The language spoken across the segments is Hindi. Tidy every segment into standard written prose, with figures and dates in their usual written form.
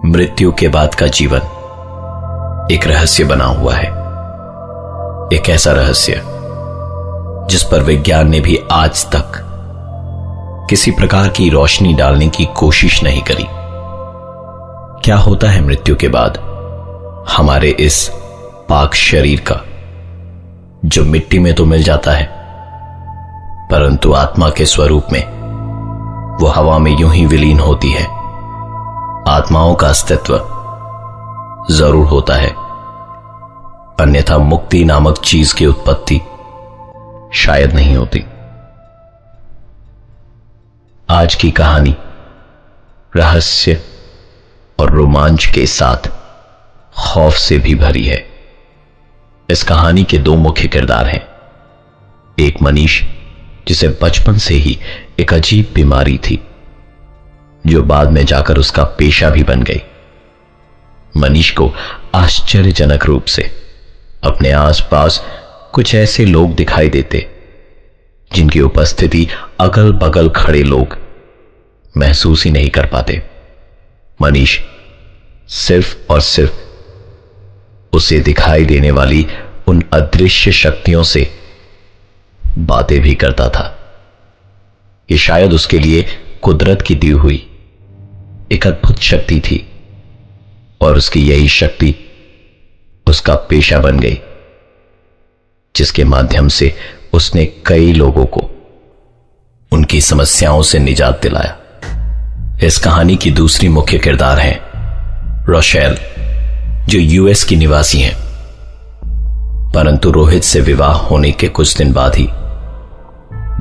मृत्यु के बाद का जीवन एक रहस्य बना हुआ है। एक ऐसा रहस्य जिस पर विज्ञान ने भी आज तक किसी प्रकार की रोशनी डालने की कोशिश नहीं करी। क्या होता है मृत्यु के बाद हमारे इस पाक शरीर का, जो मिट्टी में तो मिल जाता है परंतु आत्मा के स्वरूप में वो हवा में यूं ही विलीन होती है। आत्माओं का अस्तित्व जरूर होता है, अन्यथा मुक्ति नामक चीज की उत्पत्ति शायद नहीं होती। आज की कहानी रहस्य और रोमांच के साथ खौफ से भी भरी है। इस कहानी के दो मुख्य किरदार हैं। एक मनीष, जिसे बचपन से ही एक अजीब बीमारी थी जो बाद में जाकर उसका पेशा भी बन गई। मनीष को आश्चर्यजनक रूप से अपने आसपास कुछ ऐसे लोग दिखाई देते जिनकी उपस्थिति अगल बगल खड़े लोग महसूस ही नहीं कर पाते। मनीष सिर्फ और सिर्फ उसे दिखाई देने वाली उन अदृश्य शक्तियों से बातें भी करता था। ये शायद उसके लिए कुदरत की दी हुई एक अद्भुत शक्ति थी और उसकी यही शक्ति उसका पेशा बन गई, जिसके माध्यम से उसने कई लोगों को उनकी समस्याओं से निजात दिलाया। इस कहानी की दूसरी मुख्य किरदार है रोशेल, जो यूएस की निवासी हैं, परंतु रोहित से विवाह होने के कुछ दिन बाद ही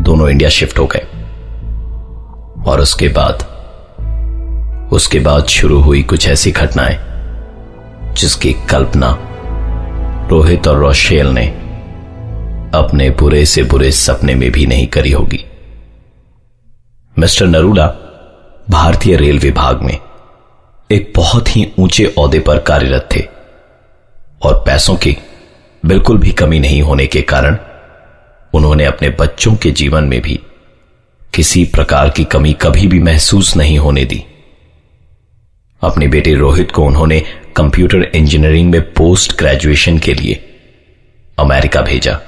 दोनों इंडिया शिफ्ट हो गए। और उसके बाद शुरू हुई कुछ ऐसी घटनाएं जिसकी कल्पना रोहित और रोशेल ने अपने बुरे से बुरे सपने में भी नहीं करी होगी। मिस्टर नरूला भारतीय रेल विभाग में एक बहुत ही ऊंचे ओहदे पर कार्यरत थे और पैसों की बिल्कुल भी कमी नहीं होने के कारण उन्होंने अपने बच्चों के जीवन में भी किसी प्रकार की कमी कभी भी महसूस नहीं होने दी। अपने बेटे रोहित को उन्होंने कंप्यूटर इंजीनियरिंग में पोस्ट ग्रेजुएशन के लिए अमेरिका भेजा,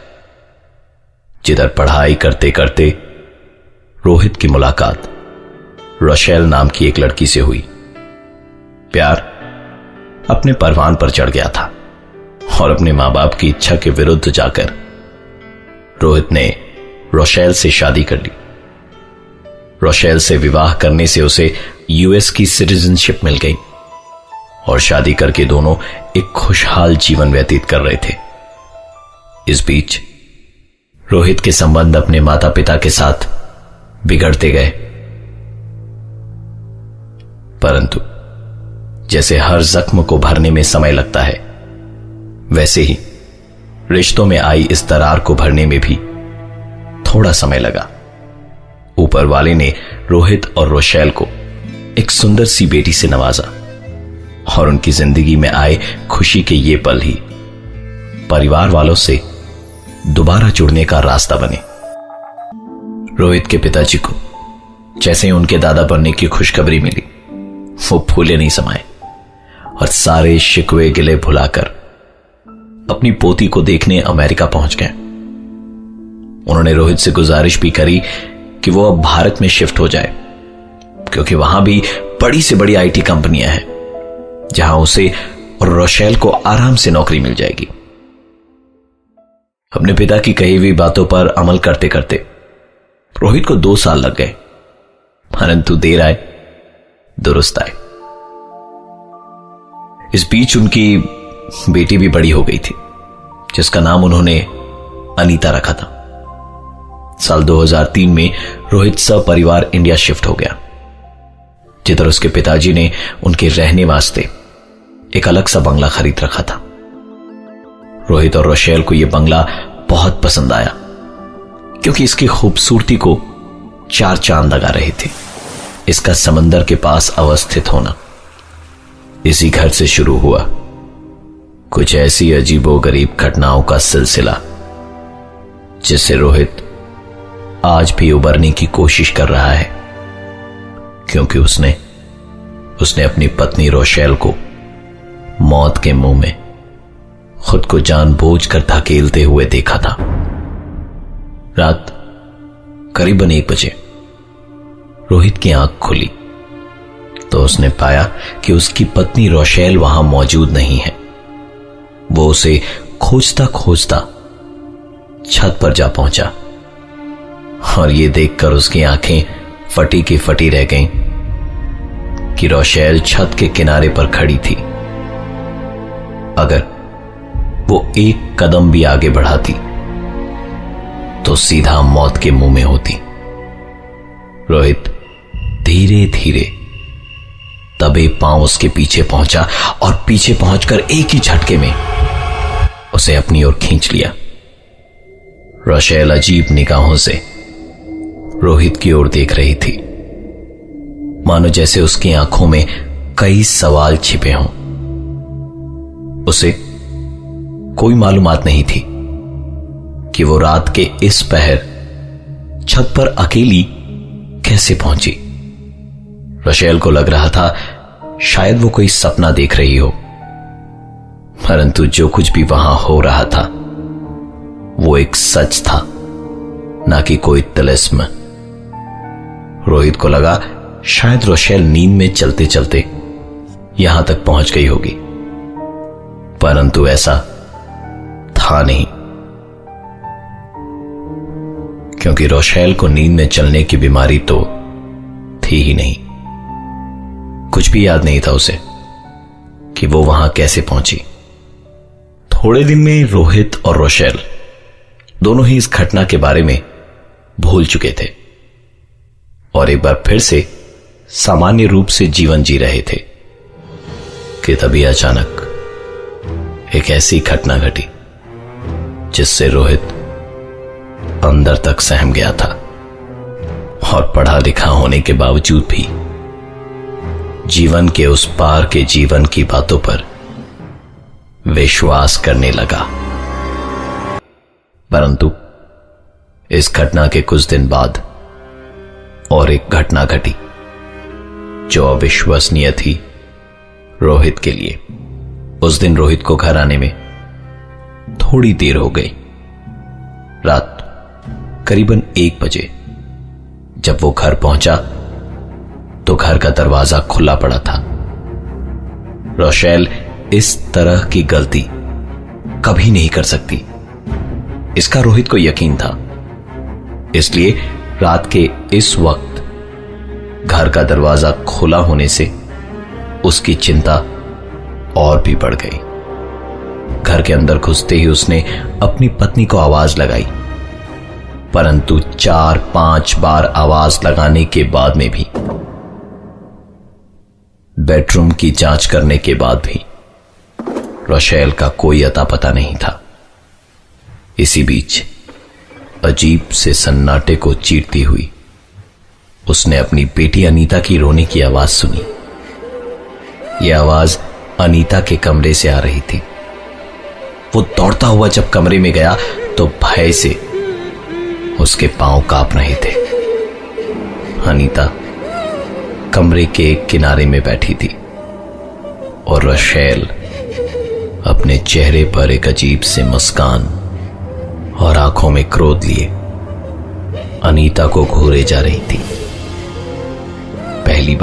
जिधर पढ़ाई करते करते रोहित की मुलाकात रोशेल नाम की एक लड़की से हुई। प्यार अपने परवान पर चढ़ गया था और अपने मां बाप की इच्छा के विरुद्ध जाकर रोहित ने रोशेल से शादी कर ली। रोशेल से विवाह करने से उसे यूएस की सिटीजनशिप मिल गई और शादी करके दोनों एक खुशहाल जीवन व्यतीत कर रहे थे। इस बीच रोहित के संबंध अपने माता पिता के साथ बिगड़ते गए, परंतु जैसे हर जख्म को भरने में समय लगता है, वैसे ही रिश्तों में आई इस दरार को भरने में भी थोड़ा समय लगा। ऊपर वाले ने रोहित और रोशेल को एक सुंदर सी बेटी से नवाजा और उनकी जिंदगी में आए खुशी के ये पल ही परिवार वालों से दोबारा जुड़ने का रास्ता बने। रोहित के पिताजी को जैसे ही उनके दादा बनने की खुशखबरी मिली, वो फूले नहीं समाए और सारे शिकवे गिले भुलाकर अपनी पोती को देखने अमेरिका पहुंच गए। उन्होंने रोहित से गुजारिश भी करी कि वो अब भारत में शिफ्ट हो जाए, क्योंकि वहां भी बड़ी से बड़ी आईटी कंपनियां हैं जहां उसे और रोशेल को आराम से नौकरी मिल जाएगी। अपने पिता की कही हुई बातों पर अमल करते करते रोहित को 2 साल लग गए, परंतु देर आए दुरुस्त आए। इस बीच उनकी बेटी भी बड़ी हो गई थी, जिसका नाम उन्होंने अनीता रखा था। साल 2003 में रोहित सपरिवार इंडिया शिफ्ट हो गया, जिधर उसके पिताजी ने उनके रहने वास्ते एक अलग सा बंगला खरीद रखा था। रोहित और रोशेल को यह बंगला बहुत पसंद आया, क्योंकि इसकी खूबसूरती को 4 चांद लगा रहे थे। इसका समंदर के पास अवस्थित होना। इसी घर से शुरू हुआ कुछ ऐसी अजीबोगरीब घटनाओं का सिलसिला जिससे रोहित आज भी उबरने की कोशिश कर रहा है, क्योंकि उसने उसने अपनी पत्नी रोशेल को मौत के मुंह में खुद को जानबूझकर धकेलते हुए देखा था। रात करीबन 1 बजे रोहित की आंख खुली तो उसने पाया कि उसकी पत्नी रोशेल वहां मौजूद नहीं है। वो उसे खोजता खोजता छत पर जा पहुंचा और ये देखकर उसकी आंखें फटी की फटी रह गईं कि रोशेल छत के किनारे पर खड़ी थी। अगर वो एक कदम भी आगे बढ़ाती तो सीधा मौत के मुंह में होती। रोहित धीरे धीरे दबे पांव उसके पीछे पहुंचा और पीछे पहुंचकर एक ही झटके में उसे अपनी ओर खींच लिया। रोशेल अजीब निगाहों से रोहित की ओर देख रही थी, मानो जैसे उसकी आंखों में कई सवाल छिपे हों। उसे कोई मालूमात नहीं थी कि वो रात के इस पहर छत पर अकेली कैसे पहुंची। रोशेल को लग रहा था शायद वो कोई सपना देख रही हो, परंतु जो कुछ भी वहां हो रहा था वो एक सच था, ना कि कोई तिलिस्म। रोहित को लगा शायद रोशेल नींद में चलते चलते यहां तक पहुंच गई होगी, परंतु ऐसा था नहीं, क्योंकि रोशेल को नींद में चलने की बीमारी तो थी ही नहीं। कुछ भी याद नहीं था उसे कि वो वहां कैसे पहुंची। थोड़े दिन में रोहित और रोशेल दोनों ही इस घटना के बारे में भूल चुके थे और एक बार फिर से सामान्य रूप से जीवन जी रहे थे कि तभी अचानक एक ऐसी घटना घटी जिससे रोहित अंदर तक सहम गया था और पढ़ा लिखा होने के बावजूद भी जीवन के उस पार के जीवन की बातों पर विश्वास करने लगा। परंतु इस घटना के कुछ दिन बाद और एक घटना घटी जो अविश्वसनीय थी रोहित के लिए। उस दिन रोहित को घर आने में थोड़ी देर हो गई। रात करीबन 1 बजे जब वो घर पहुंचा तो घर का दरवाजा खुला पड़ा था। रोशेल इस तरह की गलती कभी नहीं कर सकती, इसका रोहित को यकीन था। इसलिए रात के इस वक्त घर का दरवाजा खुला होने से उसकी चिंता और भी बढ़ गई। घर के अंदर घुसते ही उसने अपनी पत्नी को आवाज लगाई, परंतु 4-5 बार आवाज लगाने के बाद में भी, बेडरूम की जांच करने के बाद भी रोशेल का कोई अता पता नहीं था। इसी बीच अजीब से सन्नाटे को चीरती हुई उसने अपनी बेटी अनीता की रोने की आवाज सुनी। यह आवाज अनीता के कमरे से आ रही थी। वो दौड़ता हुआ जब कमरे में गया तो भय से उसके पांव कांप रहे थे। अनीता कमरे के एक किनारे में बैठी थी और रोशेल अपने चेहरे पर एक अजीब से मुस्कान और आंखों में क्रोध लिए अनीता को घूरे जा रही थी। पहली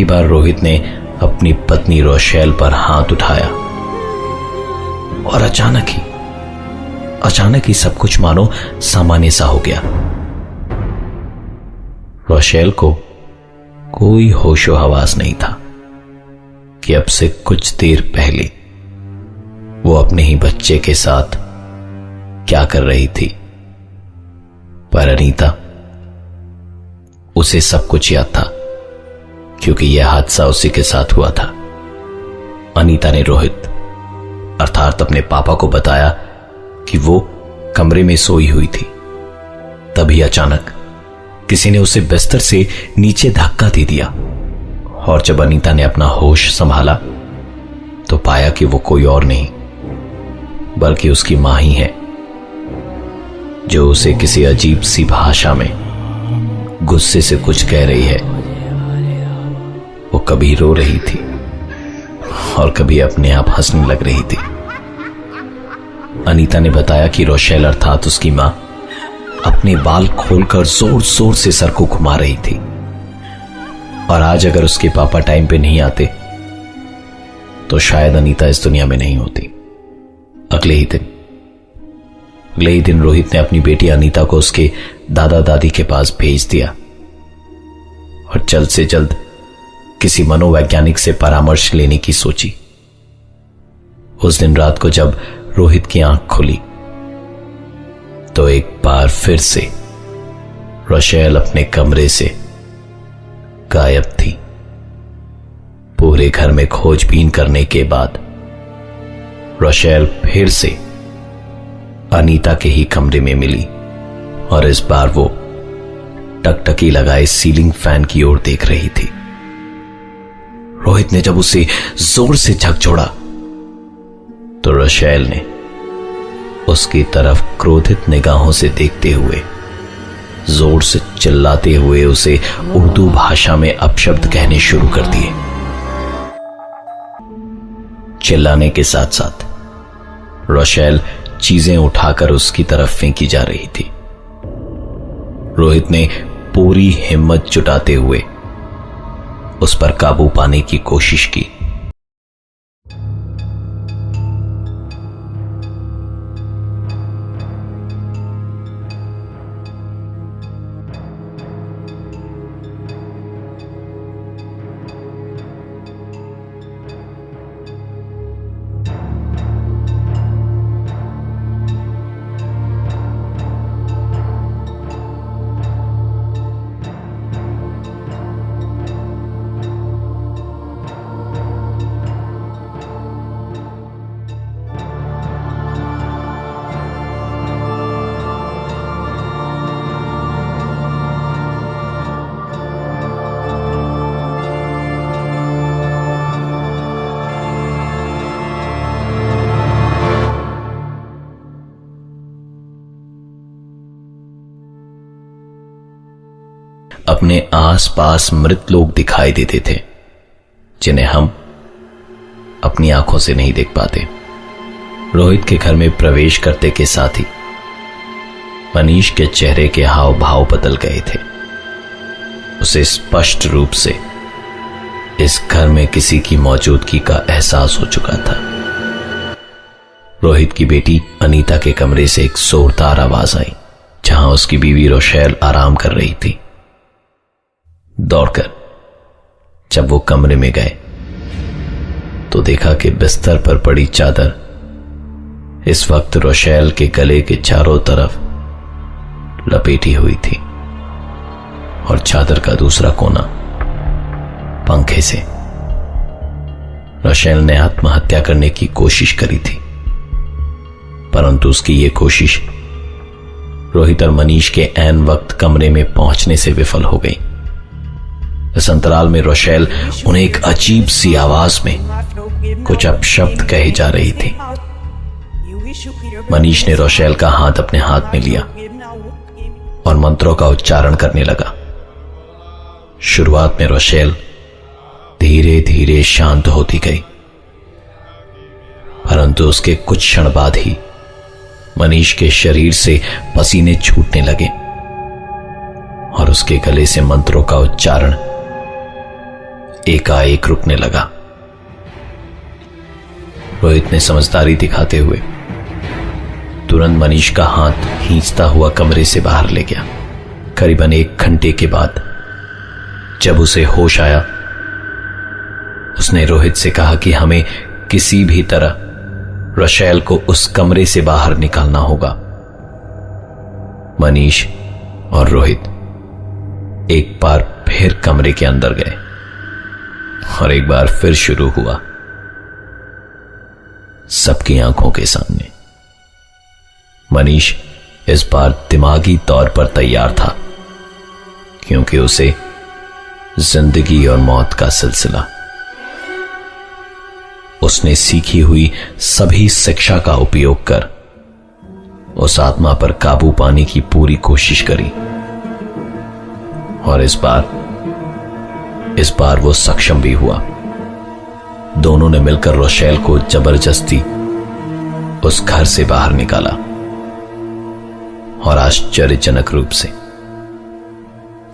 बार रोहित ने अपनी पत्नी रोशेल पर हाथ उठाया और अचानक ही सब कुछ मानो सामान्य सा हो गया। रोशेल को कोई होशो हवास नहीं था कि अब से कुछ देर पहले वो अपने ही बच्चे के साथ क्या कर रही थी, पर अनीता, उसे सब कुछ याद था क्योंकि यह हादसा उसी के साथ हुआ था। अनीता ने रोहित अर्थात अपने पापा को बताया कि वो कमरे में सोई हुई थी। तभी अचानक किसी ने उसे बिस्तर से नीचे धक्का दे दिया और जब अनीता ने अपना होश संभाला तो पाया कि वो कोई और नहीं बल्कि उसकी मां ही है, जो उसे किसी अजीब सी भाषा में गुस्से से कुछ कह रही है। वो कभी रो रही थी और कभी अपने आप हंसने लग रही थी। अनीता ने बताया कि रोशेल अर्थात उसकी मां अपने बाल खोलकर जोर जोर से सर को घुमा रही थी और आज अगर उसके पापा टाइम पे नहीं आते तो शायद अनीता इस दुनिया में नहीं होती। अगले ही दिन रोहित ने अपनी बेटी अनीता को उसके दादा दादी के पास भेज दिया और जल्द से जल्द किसी मनोवैज्ञानिक से परामर्श लेने की सोची। उस दिन रात को जब रोहित की आंख खुली तो एक बार फिर से रोशेल अपने कमरे से गायब थी। पूरे घर में खोजबीन करने के बाद रोशेल फिर से अनीता के ही कमरे में मिली और इस बार वो टकटकी लगाए सीलिंग फैन की ओर देख रही थी। रोहित ने जब उसे जोर से झकझोड़ा तो रोशेल ने उसकी तरफ क्रोधित निगाहों से देखते हुए जोर से चिल्लाते हुए उसे उर्दू भाषा में अपशब्द कहने शुरू कर दिए। चिल्लाने के साथ साथ रोशेल चीजें उठाकर उसकी तरफ फेंकी जा रही थी। रोहित ने पूरी हिम्मत जुटाते हुए उस पर काबू पाने की कोशिश की। अपने आसपास मृत लोग दिखाई देते थे जिन्हें हम अपनी आंखों से नहीं देख पाते। रोहित के घर में प्रवेश करते के साथ ही मनीष के चेहरे के हाव भाव बदल गए थे। उसे स्पष्ट रूप से इस घर में किसी की मौजूदगी का एहसास हो चुका था। रोहित की बेटी अनीता के कमरे से एक जोरदार आवाज आई जहां उसकी बीवी रोशेल आराम कर रही थी। दौड़कर जब वो कमरे में गए तो देखा कि बिस्तर पर पड़ी चादर इस वक्त रोशेल के गले के चारों तरफ लपेटी हुई थी और चादर का दूसरा कोना पंखे से। रोशेल ने आत्महत्या करने की कोशिश करी थी परंतु उसकी यह कोशिश रोहित और मनीष के ऐन वक्त कमरे में पहुंचने से विफल हो गई। इस अंतराल में रोशेल उन्हें एक अजीब सी आवाज में कुछ अपशब्द कहे जा रही थी। मनीष ने रोशेल का हाथ अपने हाथ में लिया और मंत्रों का उच्चारण करने लगा। शुरुआत में रोशेल धीरे धीरे शांत होती गई परंतु उसके कुछ क्षण बाद ही मनीष के शरीर से पसीने छूटने लगे और उसके गले से मंत्रों का उच्चारण एकाएक रुकने लगा। रोहित ने समझदारी दिखाते हुए तुरंत मनीष का हाथ खींचता हुआ कमरे से बाहर ले गया। करीबन 1 घंटे के बाद जब उसे होश आया उसने रोहित से कहा कि हमें किसी भी तरह रोशेल को उस कमरे से बाहर निकालना होगा। मनीष और रोहित एक बार फिर कमरे के अंदर गए और एक बार फिर शुरू हुआ सबकी आंखों के सामने। मनीष इस बार दिमागी तौर पर तैयार था क्योंकि उसे जिंदगी और मौत का सिलसिला उसने सीखी हुई सभी शिक्षा का उपयोग कर उस आत्मा पर काबू पाने की पूरी कोशिश करी और इस बार इस बार वो सक्षम भी हुआ। दोनों ने मिलकर रोशेल को जबरदस्ती उस घर से बाहर निकाला और आश्चर्यजनक रूप से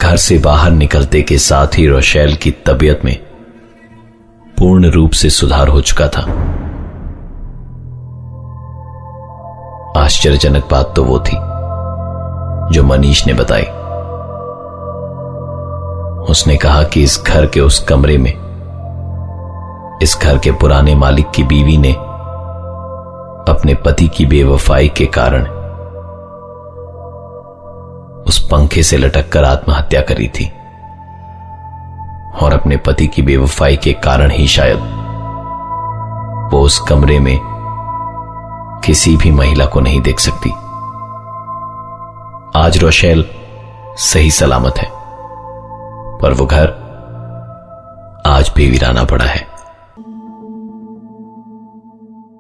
घर से बाहर निकलते के साथ ही रोशेल की तबीयत में पूर्ण रूप से सुधार हो चुका था। आश्चर्यजनक बात तो वो थी जो मनीष ने बताई। उसने कहा कि इस घर के उस कमरे में इस घर के पुराने मालिक की बीवी ने अपने पति की बेवफाई के कारण उस पंखे से लटककर आत्महत्या करी थी और अपने पति की बेवफाई के कारण ही शायद वो उस कमरे में किसी भी महिला को नहीं देख सकती। आज रोशेल सही सलामत है, पर वो घर आज भी वीराना पड़ा है।